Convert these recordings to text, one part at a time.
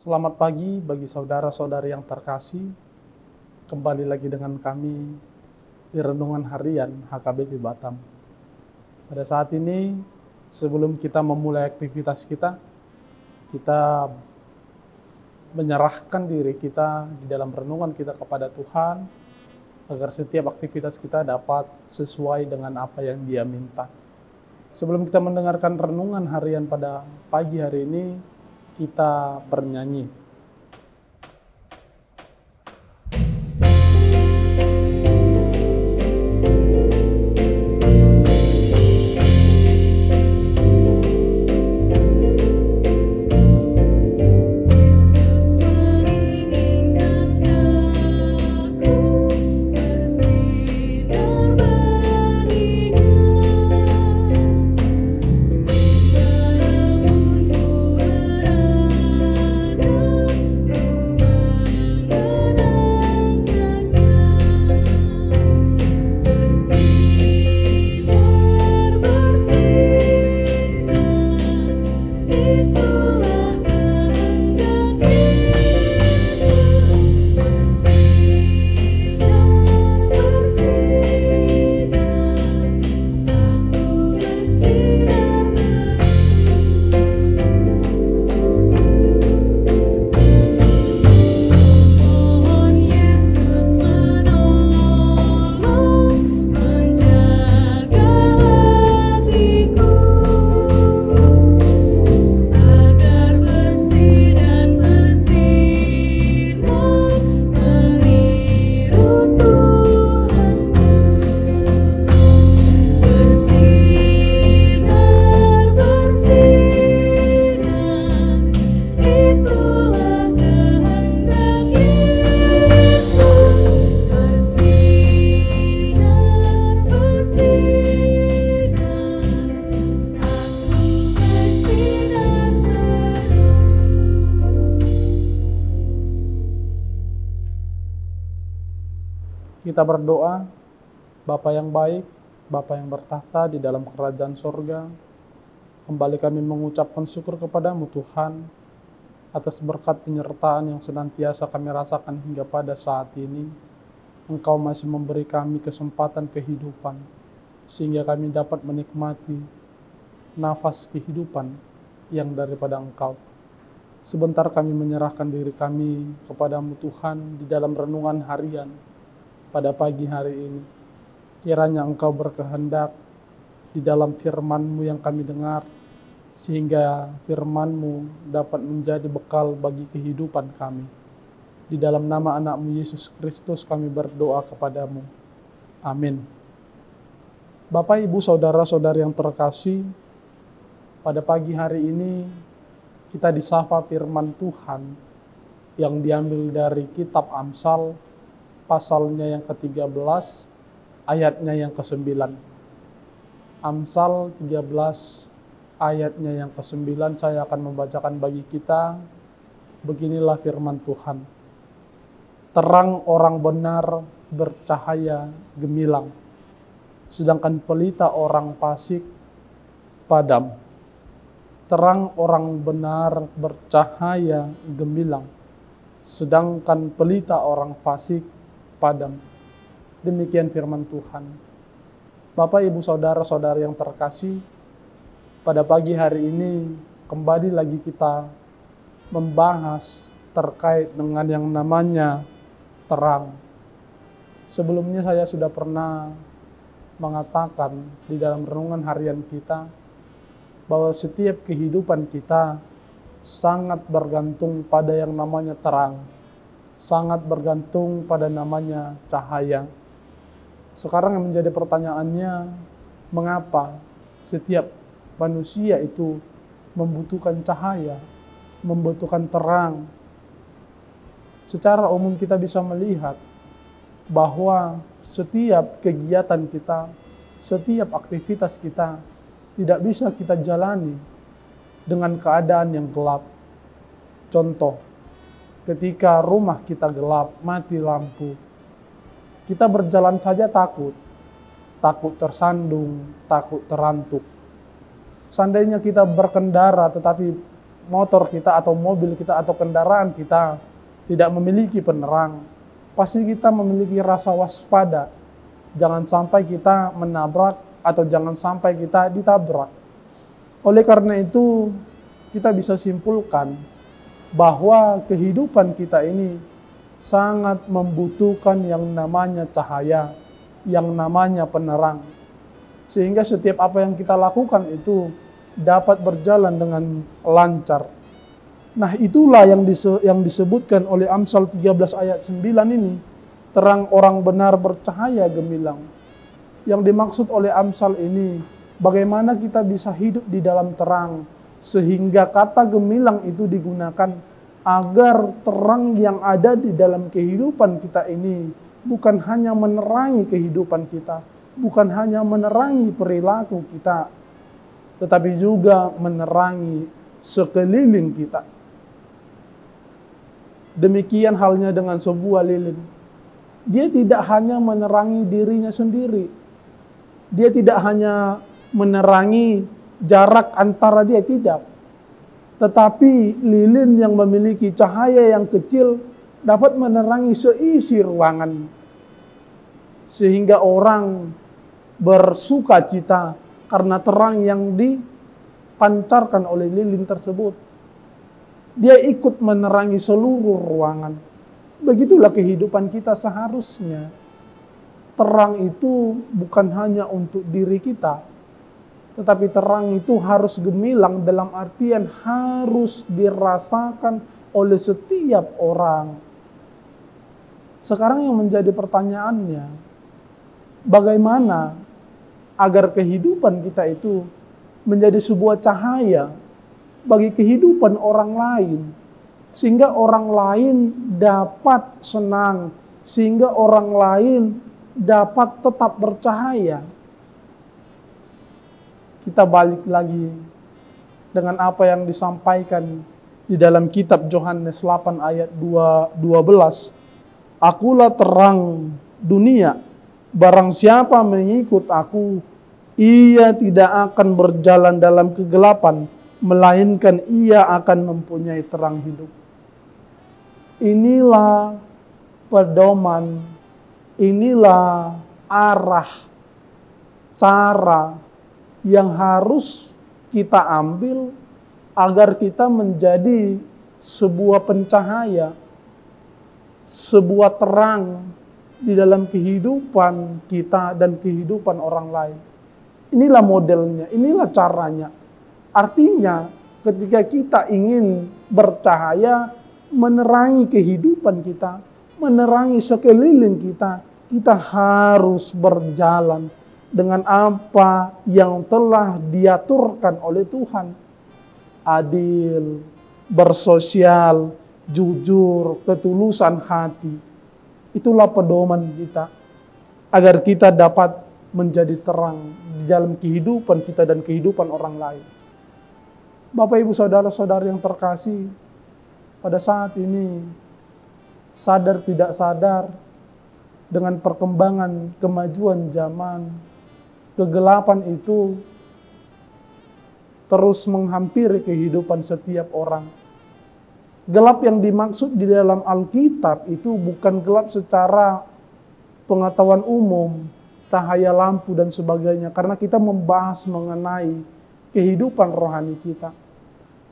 Selamat pagi bagi saudara-saudari yang terkasih. Kembali lagi dengan kami di Renungan Harian HKBP Batam. Pada saat ini, sebelum kita memulai aktivitas kita menyerahkan diri kita di dalam renungan kita kepada Tuhan, agar setiap aktivitas kita dapat sesuai dengan apa yang Dia minta. Sebelum kita mendengarkan renungan harian pada pagi hari ini, kita bernyanyi. Kita berdoa. Bapa yang baik, Bapa yang bertahta di dalam kerajaan sorga, kembali kami mengucapkan syukur kepadamu Tuhan, atas berkat penyertaan yang senantiasa kami rasakan hingga pada saat ini. Engkau masih memberi kami kesempatan kehidupan, sehingga kami dapat menikmati nafas kehidupan yang daripada Engkau. Sebentar kami menyerahkan diri kami kepadamu Tuhan di dalam renungan harian pada pagi hari ini. Kiranya Engkau berkehendak di dalam firman-Mu yang kami dengar, sehingga firman-Mu dapat menjadi bekal bagi kehidupan kami. Di dalam nama anak-Mu Yesus Kristus kami berdoa kepadamu. Amin. Bapak, Ibu, Saudara-saudari yang terkasih, pada pagi hari ini kita disapa firman Tuhan yang diambil dari kitab Amsal, pasalnya yang ke-13, ayatnya yang ke-9. Amsal 13, ayatnya yang ke-9, saya akan membacakan bagi kita. Beginilah firman Tuhan. Terang orang benar bercahaya gemilang, sedangkan pelita orang fasik padam. Terang orang benar bercahaya gemilang, sedangkan pelita orang fasik padam. Demikian firman Tuhan. Bapak, Ibu, Saudara-saudari yang terkasih, pada pagi hari ini kembali lagi kita membahas terkait dengan yang namanya terang. Sebelumnya saya sudah pernah mengatakan di dalam renungan harian kita bahwa setiap kehidupan kita sangat bergantung pada yang namanya terang, sangat bergantung pada namanya cahaya. Sekarang yang menjadi pertanyaannya, mengapa setiap manusia itu membutuhkan cahaya, membutuhkan terang? Secara umum kita bisa melihat bahwa setiap kegiatan kita, setiap aktivitas kita tidak bisa kita jalani dengan keadaan yang gelap. Contoh, ketika rumah kita gelap, mati lampu, kita berjalan saja takut tersandung, takut terantuk. Seandainya kita berkendara tetapi motor kita atau mobil kita atau kendaraan kita tidak memiliki penerang, pasti kita memiliki rasa waspada. Jangan sampai kita menabrak atau jangan sampai kita ditabrak. Oleh karena itu, kita bisa simpulkan bahwa kehidupan kita ini sangat membutuhkan yang namanya cahaya, yang namanya penerang. Sehingga setiap apa yang kita lakukan itu dapat berjalan dengan lancar. Nah, itulah yang disebutkan oleh Amsal 13 ayat 9 ini. Terang orang benar bercahaya gemilang. Yang dimaksud oleh Amsal ini, bagaimana kita bisa hidup di dalam terang. Sehingga kata gemilang itu digunakan agar terang yang ada di dalam kehidupan kita ini bukan hanya menerangi kehidupan kita, bukan hanya menerangi perilaku kita, tetapi juga menerangi sekeliling kita. Demikian halnya dengan sebuah lilin. Dia tidak hanya menerangi dirinya sendiri. Dia tidak hanya menerangi jarak antara dia, tidak. Tetapi lilin yang memiliki cahaya yang kecil dapat menerangi seisi ruangan. Sehingga orang bersuka cita karena terang yang dipancarkan oleh lilin tersebut. Dia ikut menerangi seluruh ruangan. Begitulah kehidupan kita seharusnya. Terang itu bukan hanya untuk diri kita, tetapi terang itu harus gemilang dalam artian harus dirasakan oleh setiap orang. Sekarang yang menjadi pertanyaannya, bagaimana agar kehidupan kita itu menjadi sebuah cahaya bagi kehidupan orang lain, sehingga orang lain dapat senang, sehingga orang lain dapat tetap bercahaya. Kita balik lagi dengan apa yang disampaikan di dalam kitab Yohanes 8 ayat 12. Akulah terang dunia, barang siapa mengikut aku, ia tidak akan berjalan dalam kegelapan, melainkan ia akan mempunyai terang hidup. Inilah pedoman, inilah arah, cara yang harus kita ambil agar kita menjadi sebuah pencahaya, sebuah terang di dalam kehidupan kita dan kehidupan orang lain. Inilah modelnya, inilah caranya. Artinya ketika kita ingin bercahaya, menerangi kehidupan kita, menerangi sekeliling kita, kita harus berjalan dengan apa yang telah diaturkan oleh Tuhan. Adil, bersosial, jujur, ketulusan hati. Itulah pedoman kita agar kita dapat menjadi terang di dalam kehidupan kita dan kehidupan orang lain. Bapak, Ibu, Saudara-saudara yang terkasih, pada saat ini sadar tidak sadar dengan perkembangan kemajuan zaman, kegelapan itu terus menghampiri kehidupan setiap orang. Gelap yang dimaksud di dalam Alkitab itu bukan gelap secara pengetahuan umum, cahaya lampu dan sebagainya, karena kita membahas mengenai kehidupan rohani kita.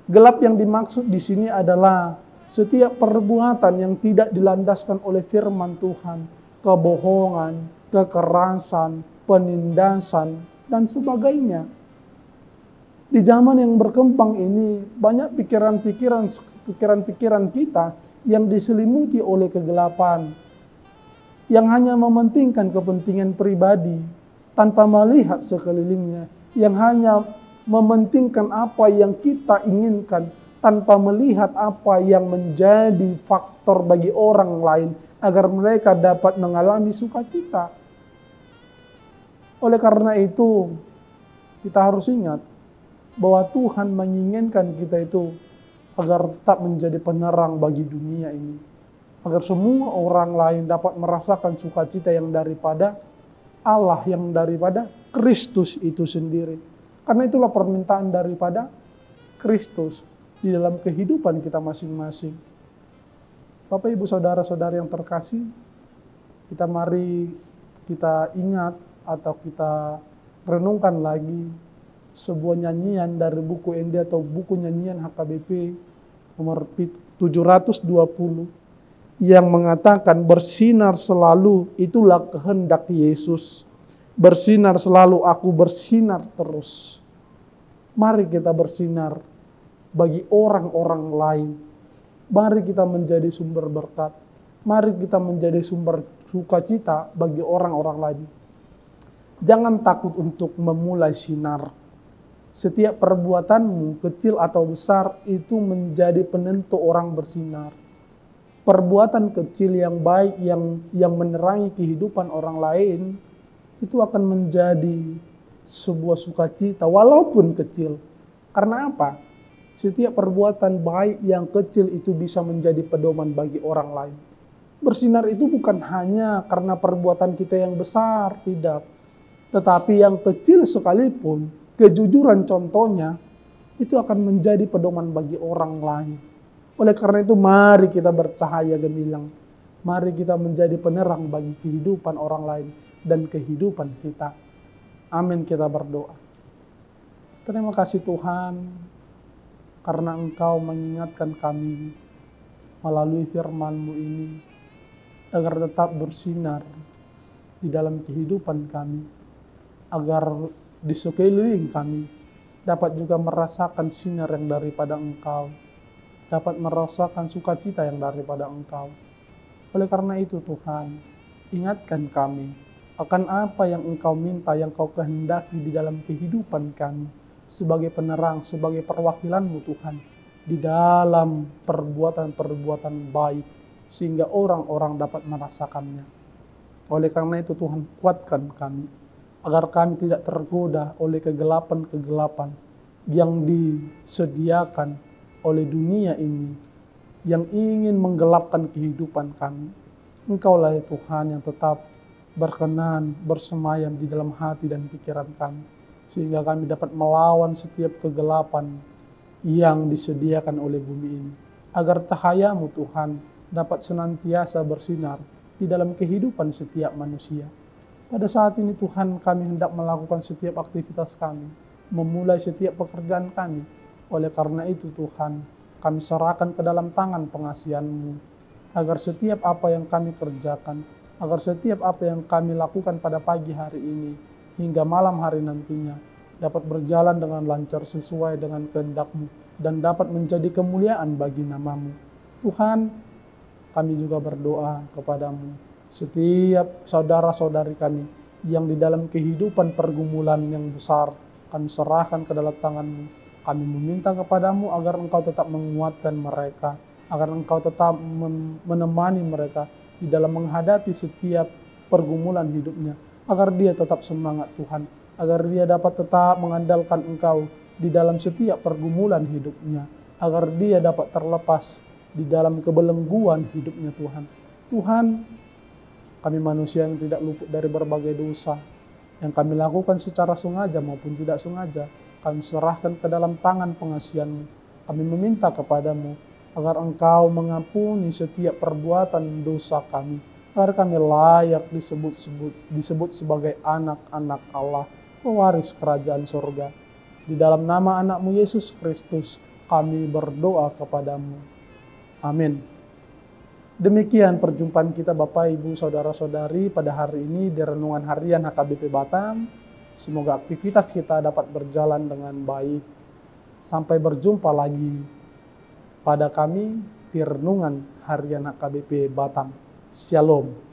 Gelap yang dimaksud di sini adalah setiap perbuatan yang tidak dilandaskan oleh firman Tuhan, kebohongan, kekerasan, penindasan, dan sebagainya. Di zaman yang berkembang ini, banyak pikiran-pikiran kita yang diselimuti oleh kegelapan, yang hanya mementingkan kepentingan pribadi tanpa melihat sekelilingnya, yang hanya mementingkan apa yang kita inginkan tanpa melihat apa yang menjadi faktor bagi orang lain agar mereka dapat mengalami sukacita. Oleh karena itu, kita harus ingat bahwa Tuhan menginginkan kita itu agar tetap menjadi penerang bagi dunia ini. Agar semua orang lain dapat merasakan sukacita yang daripada Allah, yang daripada Kristus itu sendiri. Karena itulah permintaan daripada Kristus. di dalam kehidupan kita masing-masing. Bapak, Ibu, Saudara-saudari yang terkasih, mari kita ingat atau kita renungkan lagi sebuah nyanyian dari buku ND atau buku nyanyian HKBP nomor 720 yang mengatakan bersinar selalu itulah kehendak Yesus. Bersinar selalu, aku bersinar terus. Mari kita bersinar bagi orang-orang lain. Mari kita menjadi sumber berkat. Mari kita menjadi sumber sukacita bagi orang-orang lain. Jangan takut untuk memulai sinar. Setiap perbuatanmu, kecil atau besar, itu menjadi penentu orang bersinar. Perbuatan kecil yang baik, yang menerangi kehidupan orang lain, itu akan menjadi sebuah sukacita, walaupun kecil. Karena apa? Setiap perbuatan baik yang kecil itu bisa menjadi pedoman bagi orang lain. Bersinar itu bukan hanya karena perbuatan kita yang besar, tidak. Tetapi yang kecil sekalipun, kejujuran contohnya, itu akan menjadi pedoman bagi orang lain. Oleh karena itu mari kita bercahaya gemilang. Mari kita menjadi penerang bagi kehidupan orang lain dan kehidupan kita. Amin, kita berdoa. Terima kasih Tuhan, karena Engkau mengingatkan kami melalui firman-Mu ini, agar tetap bersinar di dalam kehidupan kami, agar di sekeliling kami dapat juga merasakan sinar yang daripada Engkau, dapat merasakan sukacita yang daripada Engkau. Oleh karena itu Tuhan, ingatkan kami akan apa yang Engkau minta, yang Kau kehendaki di dalam kehidupan kami, sebagai penerang, sebagai perwakilan-Mu Tuhan, di dalam perbuatan-perbuatan baik, sehingga orang-orang dapat merasakannya. Oleh karena itu Tuhan, kuatkan kami, agar kami tidak tergoda oleh kegelapan-kegelapan yang disediakan oleh dunia ini, yang ingin menggelapkan kehidupan kami. Engkaulah ya Tuhan yang tetap berkenan bersemayam di dalam hati dan pikiran kami, sehingga kami dapat melawan setiap kegelapan yang disediakan oleh bumi ini, agar cahaya-Mu Tuhan dapat senantiasa bersinar di dalam kehidupan setiap manusia. Pada saat ini Tuhan, kami hendak melakukan setiap aktivitas kami, memulai setiap pekerjaan kami. Oleh karena itu Tuhan, kami serahkan ke dalam tangan pengasihan-Mu, agar setiap apa yang kami kerjakan, agar setiap apa yang kami lakukan pada pagi hari ini, hingga malam hari nantinya, dapat berjalan dengan lancar sesuai dengan kehendak-Mu, dan dapat menjadi kemuliaan bagi nama-Mu. Tuhan, kami juga berdoa kepada-Mu, setiap saudara-saudari kami yang di dalam kehidupan pergumulan yang besar, kami serahkan ke dalam tangan-Mu. Kami meminta kepada-Mu agar Engkau tetap menguatkan mereka, agar Engkau tetap menemani mereka di dalam menghadapi setiap pergumulan hidupnya, agar dia tetap semangat Tuhan, agar dia dapat tetap mengandalkan Engkau di dalam setiap pergumulan hidupnya, agar dia dapat terlepas di dalam kebelengguan hidupnya Tuhan. Tuhan, kami manusia yang tidak luput dari berbagai dosa, yang kami lakukan secara sengaja maupun tidak sengaja, kami serahkan ke dalam tangan pengasihan-Mu. Kami meminta kepada-Mu agar Engkau mengampuni setiap perbuatan dosa kami, agar kami layak disebut sebagai anak-anak Allah, pewaris kerajaan sorga. Di dalam nama anak-Mu Yesus Kristus, kami berdoa kepada-Mu. Amin. Demikian perjumpaan kita Bapak, Ibu, Saudara-saudari pada hari ini di Renungan Harian HKBP Batam. Semoga aktivitas kita dapat berjalan dengan baik. Sampai berjumpa lagi pada kami di Renungan Harian HKBP Batam. Shalom.